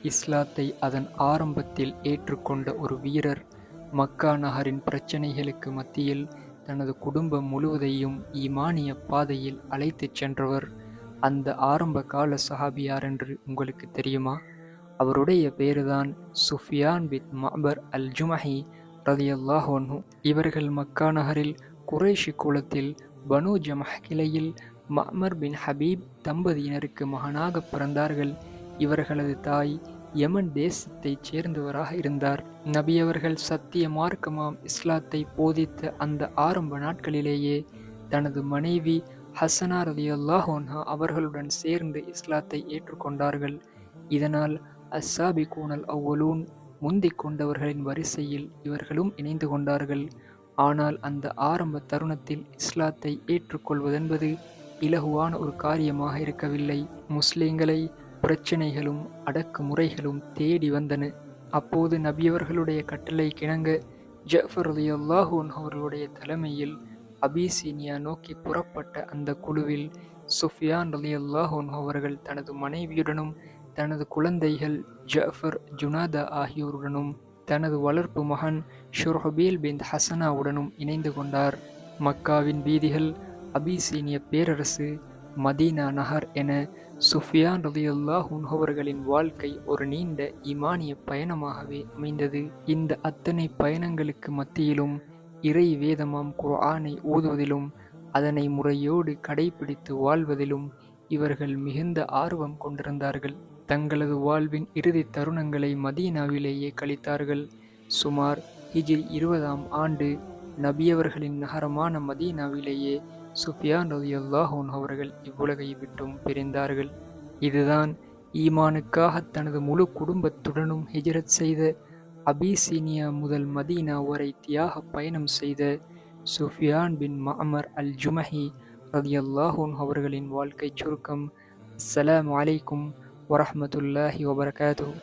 இஸ்லாத்தை அதன் ஆரம்பத்தில் ஏற்றுக்கொண்ட ஒரு வீரர், மக்கா நகரின் பிரச்சனைகளுக்கு மத்தியில் தனது குடும்பம் முழுவதையும் ஈமானிய பாதையில் அழைத்துச் சென்றவர். அந்த ஆரம்ப கால சஹாபி யாரென்று உங்களுக்கு தெரியுமா? அவருடைய பேருதான் சுஃபியான் பின் மஅபர் அல் ஜுமஹி ரலியல்லாஹு அன்ஹு. இவர்கள் மக்கா நகரில் குறைஷி குலத்தில் பனு ஜமஹ் கிளையில் மஅமர் பின் ஹபீப் தம்பதியினருக்கு மகனாக பிறந்தார்கள். இவர்களது தாய் யமன் தேசத்தைச் சேர்ந்தவராக இருந்தார். நபி அவர்கள் சத்திய மார்க்கமாம் இஸ்லாத்தை போதித்த அந்த ஆரம்ப நாட்களிலேயே தனது மனைவி ஹசனா ரலியல்லாஹு அன்ஹா அவர்களுடன் சேர்ந்து இஸ்லாத்தை ஏற்றுக்கொண்டார்கள். இதனால் அஸ்ஸாபிகூனல் அவ்வலூன் முந்திக் கொண்டவர்களின் வரிசையில் இவர்களும் இணைந்து கொண்டார்கள். ஆனால் அந்த ஆரம்ப தருணத்தில் இஸ்லாத்தை ஏற்றுக்கொள்வதென்பது இலகுவான ஒரு காரியமாக இருக்கவில்லை. முஸ்லிம்களை பிரச்சனைகளும் அடக்குமுறைகளும் தேடி வந்தன. அப்போது நபியவர்களுடைய கட்டளை கிணங்க ஜஃபர் ரலியல்லாஹு அன்ஹு அவர்களுடைய தலைமையில் அபிசீனியா நோக்கி புறப்பட்ட அந்த குழுவில் சுஃபியான் ரலியல்லாஹு அன்ஹு அவர்கள் தனது மனைவியுடனும் தனது குழந்தைகள் ஜஃபர், ஜுனாதா ஆகியோருடனும் தனது வளர்ப்பு மகன் ஷுர்ஹபீல் பின் ஹசனாவுடனும் இணைந்து கொண்டார். மக்காவின் வீதிகள், அபிசீனிய பேரரசு, மதீனா நகர் என சுஃபியான் ரலியல்லாஹு அன்ஹு அவர்களின் வாழ்க்கை ஒரு நீண்ட ஈமானிய பயணமாகவே அமைந்தது. இந்த அத்தனை பயணங்களுக்கு மத்தியிலும் இறை வேதமாம் குர்ஆனை ஓதுவதிலும் அதனை முறையோடு கடைபிடித்து வாழ்வதிலும் இவர்கள் மிகுந்த ஆர்வம் கொண்டிருந்தார்கள். தங்களது வாழ்வின் இறுதி தருணங்களை மதீனாவிலேயே கழித்தார்கள். சுமார் ஹிஜ்ரி 20ஆம் ஆண்டு நபியவர்களின் நகரமான மதீனாவிலேயே சுஃபியான் ரலியல்லாஹு அன்ஹு அவர்கள் இவ்வுலகை விட்டும் பிரிந்தார்கள். இதுதான் ஈமானுக்காக தனது முழு குடும்பத்துடனும் ஹிஜ்ரத் செய்த, அபிசீனியா முதல் மதீனா வரை தியாக பயணம் செய்த சுஃபியான் பின் மஅமர் அல் ஜுமஹி ரலியல்லாஹு அன்ஹு அவர்களின் வாழ்க்கை சுருக்கம். அஸ்ஸலாமு அலைக்கும் வரஹ்மத்துல்லாஹி வபரகாத்துஹு.